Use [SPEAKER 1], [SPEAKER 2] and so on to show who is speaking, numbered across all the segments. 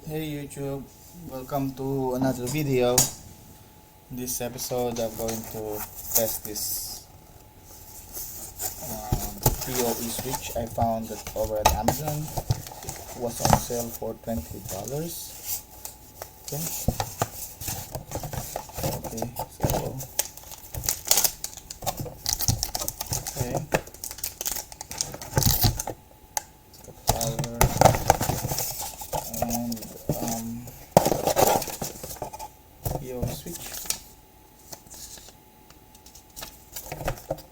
[SPEAKER 1] Hey YouTube, welcome to another video. In this episode I'm going to test this PoE switch. I found it over at Amazon. It was on sale for $20. Okay, so the power and PoE switch.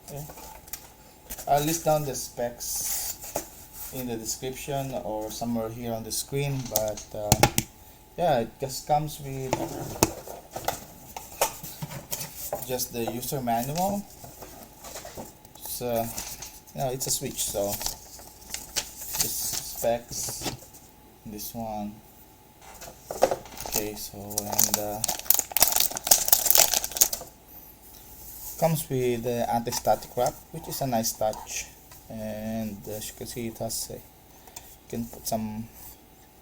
[SPEAKER 1] Okay. I'll list down the specs in the description or somewhere here on the screen, but yeah, it just comes with just the user manual. So it's a switch, so this specs, this one. Okay, so and comes with the anti-static wrap, which is a nice touch, and as you can see, it has you can put some,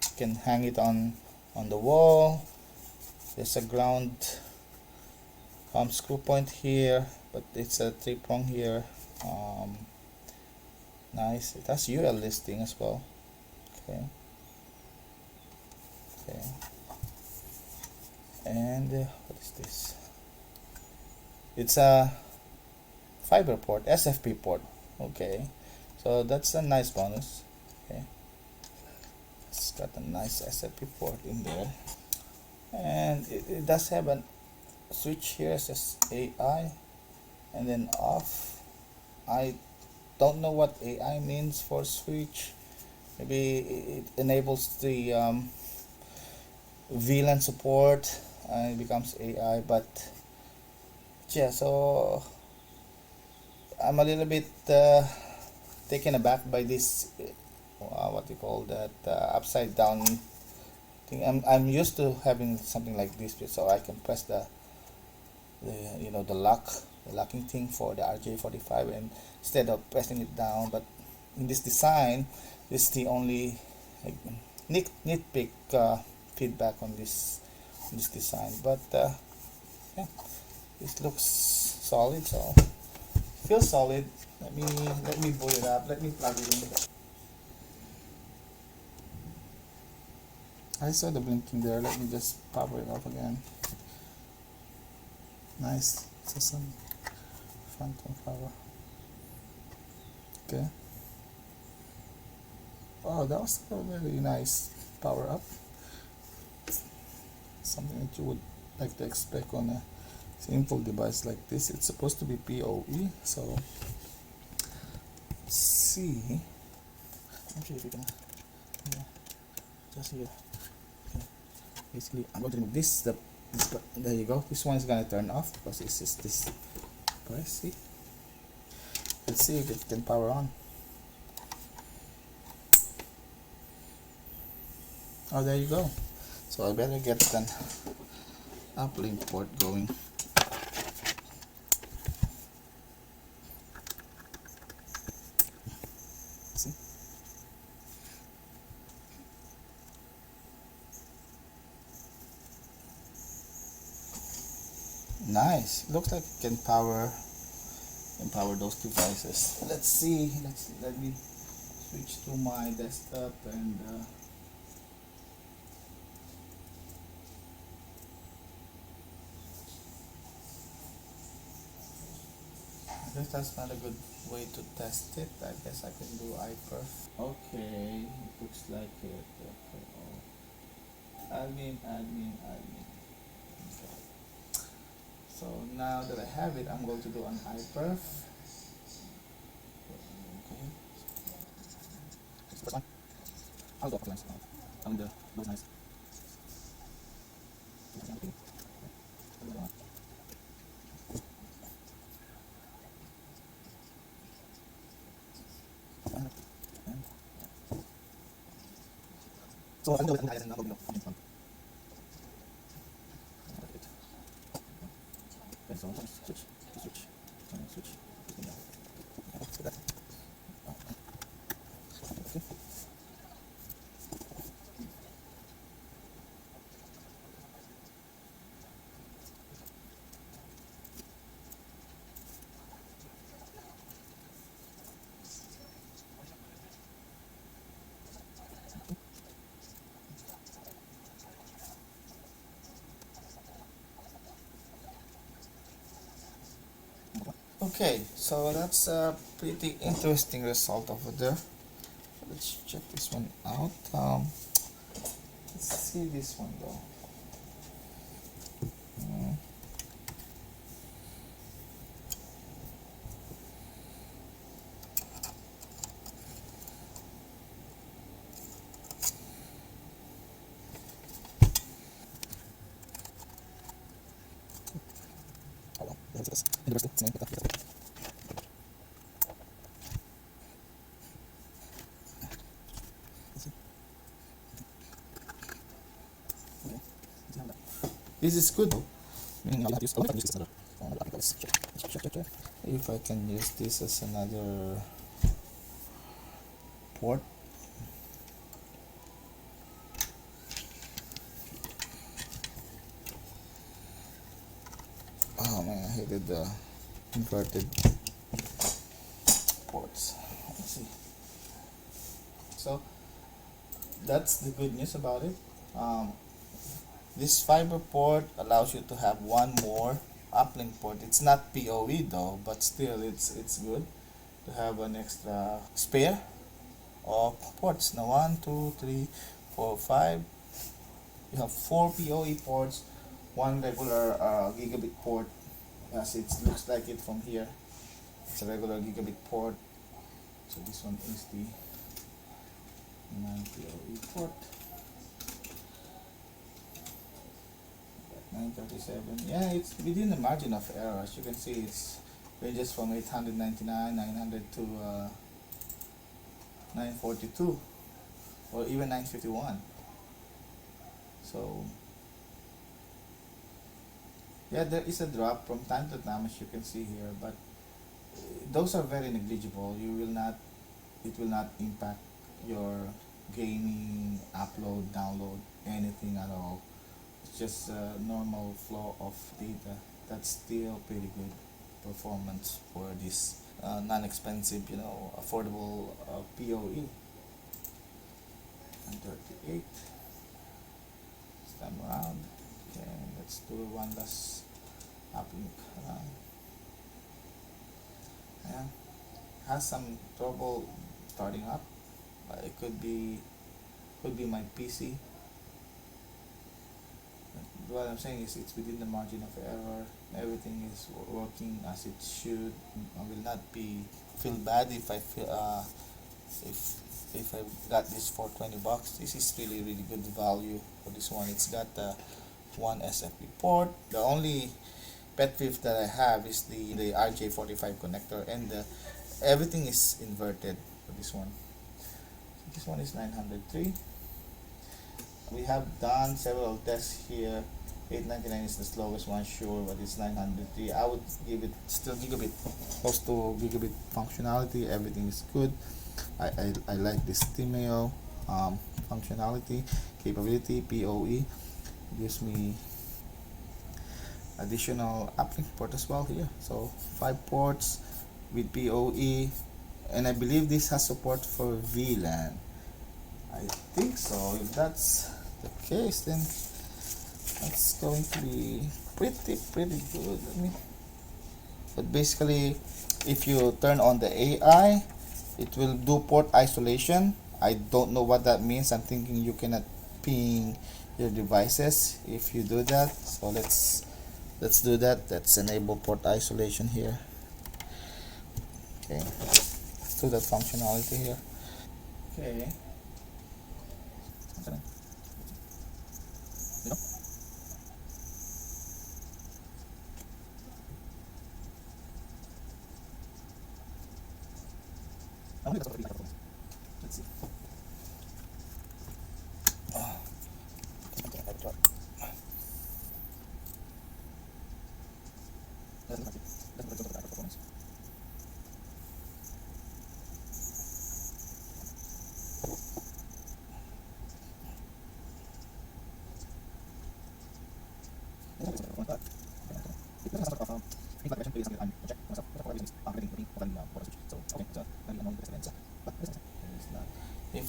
[SPEAKER 1] you can hang it on the wall. There's a ground screw point here, but it's a 3-prong here. Nice. It has UL listing as well. Okay, and what is this? It's a fiber port, SFP port. Okay, so that's a nice bonus. Okay, it's got a nice SFP port in there, and it does have a switch here. It says AI and then off. I don't know what AI means for switch. Maybe it enables the VLAN support and it becomes AI, but yeah, so I'm a little bit taken aback by this what you call that upside down thing. I'm used to having something like this, so I can press the locking thing for the RJ45, and instead of pressing it down. But in this design, this is the only nitpick feedback on this design. But yeah, this looks solid, so feels solid. Let me boot it up. Let me plug it in. I saw the blinking there. Let me just power it off again. Nice. So some phantom power. Okay. Oh, that was a very nice power up. Something that you would like to expect on a simple device like this. It's supposed to be PoE, so let's see. I'm sure if you can just here. Okay. Basically, I'm going to remove this. There you go. This one is gonna turn off because it's just this. See. Let's see if it can power on. Oh, there you go. So I better get an uplink port going. See? Nice. Looks like it can power those devices. Let's see. Let me switch to my desktop and I guess that's not a good way to test it. I guess I can do iPerf. Okay, it looks like it. Okay. Oh. Admin. Okay. So now that I have it, I'm going to do an iPerf. Okay. First one. I'll go offline. On the those nice. So I'm going to switch. Okay, so that's a pretty interesting result over there. Let's check this one out. Let's see this one though. Mm. This is good. If I can use this as another port. Oh man, I hated the inverted ports. Let's see. So that's the good news about it. This fiber port allows you to have one more uplink port. It's not PoE though, but still it's good to have an extra spare of ports. Now 1, 2, 3, 4, 5. You have 4 PoE ports, one regular gigabit port, as it looks like it from here. It's a regular gigabit port. So this one is the non-PoE port. 937. Yeah, it's within the margin of error. As you can see, it's ranges from 899, 900 to 942, or even 951. So yeah, there is a drop from time to time, as you can see here, but those are very negligible. It will not impact your gaming, upload, download, anything at all. It's just a normal flow of data. That's still pretty good performance for this non-expensive, affordable PoE. 138. This time around. Okay, let's do one last uplink. Yeah, has some trouble starting up. It could be my PC. What I'm saying is it's within the margin of error. Everything is working as it should. I will not feel bad if I feel if I got this for $20. This is really good value for this one. It's got one SFP port. The only pet peeve that I have is the RJ45 connector, and everything is inverted for this one. So this one is 903. We have done several tests here. 899 is the slowest one, sure, but it's 903. I would give it still gigabit, close to gigabit functionality. Everything is good. I like this STEAMEMO functionality, capability, PoE. Gives me additional uplink port as well here. So 5 ports with PoE, and I believe this has support for VLAN. I think so. If that's the case, then that's going to be pretty good. But basically, if you turn on the AI, it will do port isolation. I don't know what that means. I'm thinking you cannot ping your devices if you do that. So let's do that. Let's enable port isolation here. Okay, let's do that functionality here. Okay. Let's see.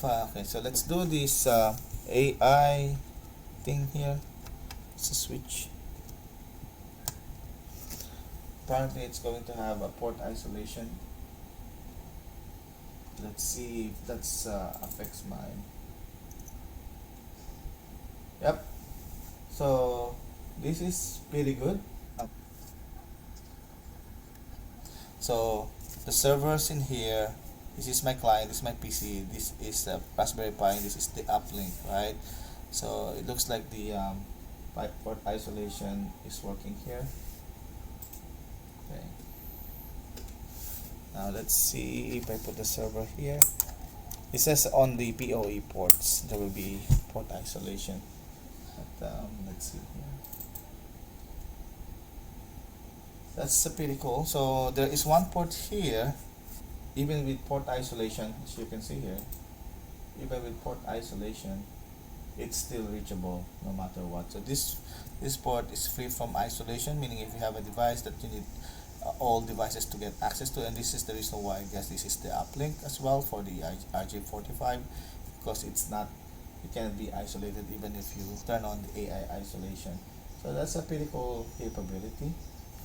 [SPEAKER 1] Okay, so let's do this AI thing here. It's a switch. apparently it's going to have a port isolation. Let's see if that's affects mine. Yep. So this is pretty good. So the servers in here, this is my client, this is my PC, this is the Raspberry Pi, and this is the uplink, right? So it looks like the port isolation is working here. Okay. Now let's see if I put the server here. It says on the PoE ports there will be port isolation. But let's see here. That's pretty cool. So there is one port here, even with port isolation, as you can see here. Even with port isolation, it's still reachable no matter what. So this port is free from isolation, meaning if you have a device that you need all devices to get access to, and this is the reason why I guess this is the uplink as well for the RJ45, because it's not, it can be isolated even if you turn on the AI isolation. So that's a pretty cool capability.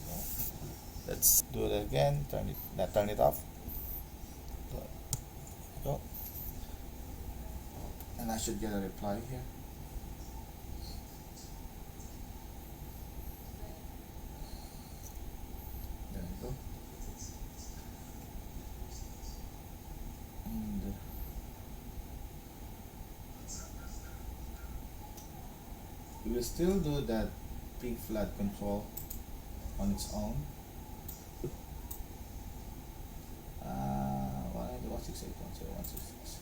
[SPEAKER 1] So let's do it again. Turn it off. Go. And I should get a reply here. There you go. And we will still do that pink flag control on its own. 168.168.166.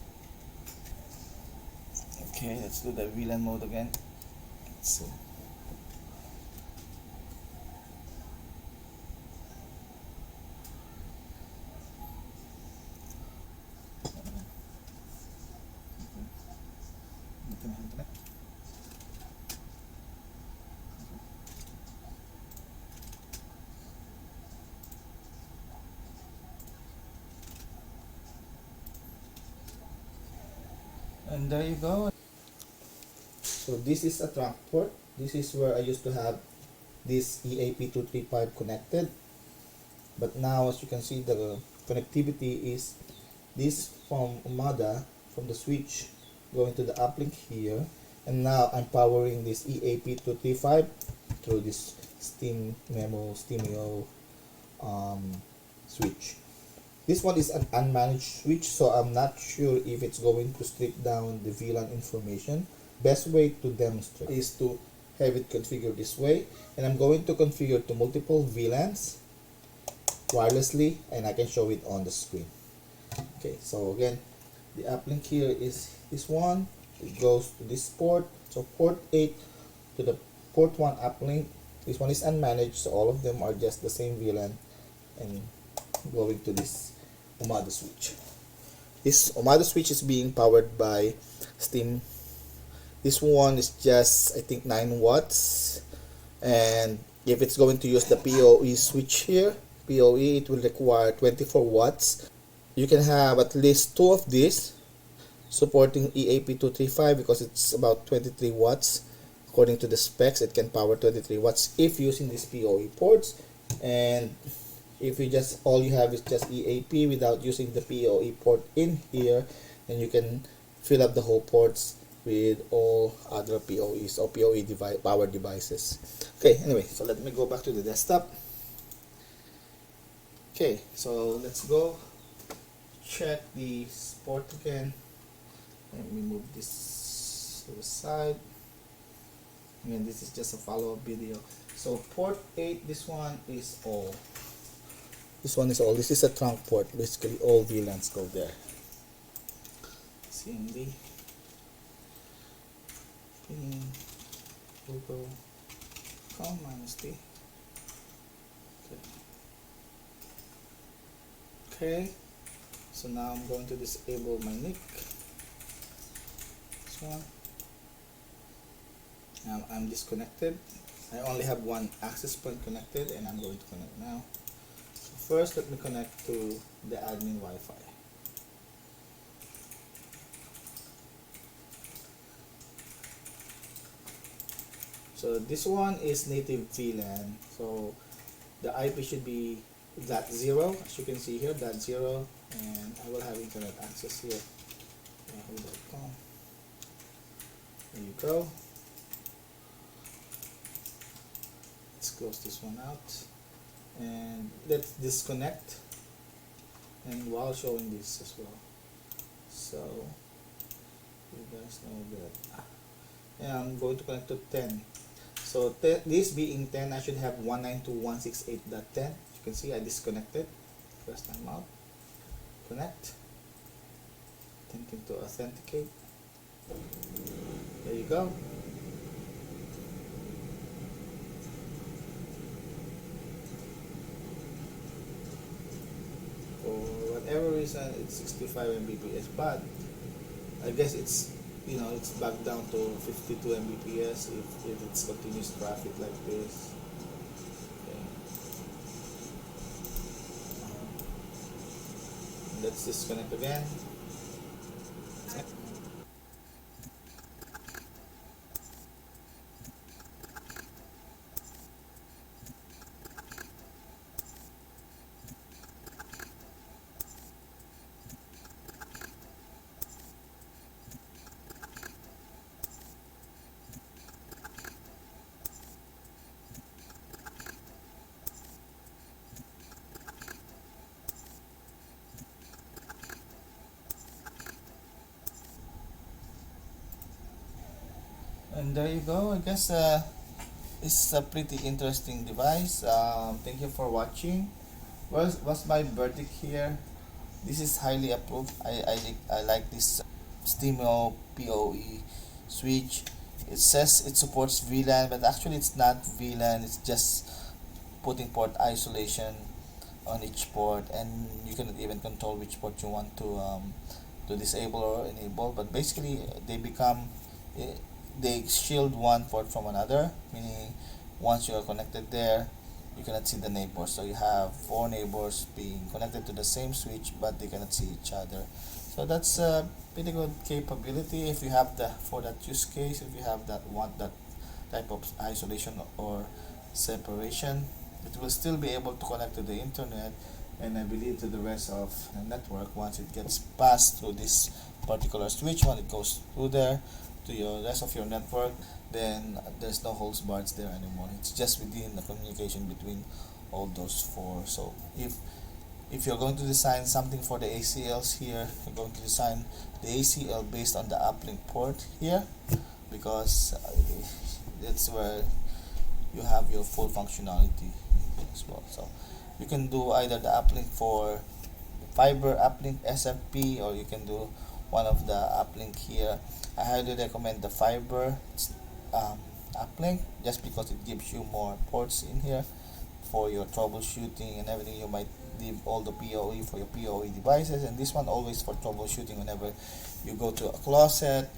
[SPEAKER 1] Okay, let's do the VLAN mode again. Let's see. And there you go. So this is a trunk port. This is where I used to have this EAP235 connected. But now, as you can see, the connectivity is this from UMADA, from the switch going to the uplink here. And now I'm powering this EAP235 through this STEAMEMO switch. This one is an unmanaged switch, so I'm not sure if it's going to strip down the VLAN information. Best way to demonstrate is to have it configured this way, and I'm going to configure to multiple VLANs wirelessly, and I can show it on the screen. Okay, so again, the uplink here is this one. It goes to this port, so port 8 to the port 1 uplink. This one is unmanaged, so all of them are just the same VLAN and going to this UMADA switch. This UMADA switch is being powered by Steam. This one is just, I think, 9 watts, and if it's going to use the PoE switch here, PoE, it will require 24 watts. You can have at least 2 of these supporting EAP235 because it's about 23 watts. According to the specs, it can power 23 watts if using these PoE ports. And if you just, all you have is just EAP without using the PoE port in here, then you can fill up the whole ports with all other PoEs or PoE power devices. Okay, anyway, so let me go back to the desktop. Okay, so let's go check the port again. Let me move this to the side. Again, this is just a follow-up video. So port 8, this one is all. This one is all. This is a trunk port. Basically, all VLANs go there. CMD. Google. -T. Okay. So now I'm going to disable my NIC. This one. I'm disconnected. I only have one access point connected, and I'm going to connect now. So first, let me connect to the admin Wi-Fi. So this one is native VLAN. So The IP should be .0, as you can see here, .0, and I will have internet access here. Yahoo.com. There you go. Let's close this one out, and let's disconnect, and while showing this as well, so you guys know that. And I'm going to connect to 10. So this being 10, I should have 192.168.10. You can see I disconnected. First time out. Connect. Attempting to authenticate. There you go. For whatever reason, it's 65 Mbps, but I guess it's, you know, it's back down to 52 Mbps if it's continuous traffic like this. Okay. Let's disconnect again. And there you go. I guess it's a pretty interesting device. Thank you for watching. What's my verdict here? This is highly approved. I like this STEAMEMO PoE switch. It says it supports VLAN, but actually it's not VLAN. It's just putting port isolation on each port, and you can even control which port you want to disable or enable. But basically, they shield one port from another, meaning once you are connected there, you cannot see the neighbors. So you have 4 neighbors being connected to the same switch, but they cannot see each other. So that's a pretty good capability if you have for that use case. If you have want that type of isolation or separation, it will still be able to connect to the internet, and I believe to the rest of the network once it gets passed through this particular switch. When it goes through there to your rest of your network, then there's no holes barred there anymore. It's just within the communication between all those 4. So if you're going to design something for the ACLs here, you're going to design the ACL based on the uplink port here, because that's where you have your full functionality as well. So you can do either the uplink for fiber uplink SFP, or you can do one of the uplink here. I highly recommend the fiber uplink, just because it gives you more ports in here for your troubleshooting and everything. You might leave all the PoE for your PoE devices, and this one always for troubleshooting whenever you go to a closet,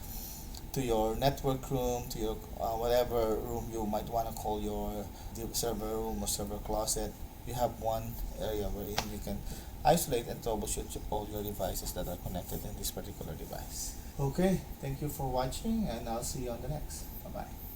[SPEAKER 1] to your network room, to your whatever room you might want to call your server room or server closet. You have one area wherein you can isolate and troubleshoot all your devices that are connected in this particular device. Okay, thank you for watching, and I'll see you on the next. Bye bye.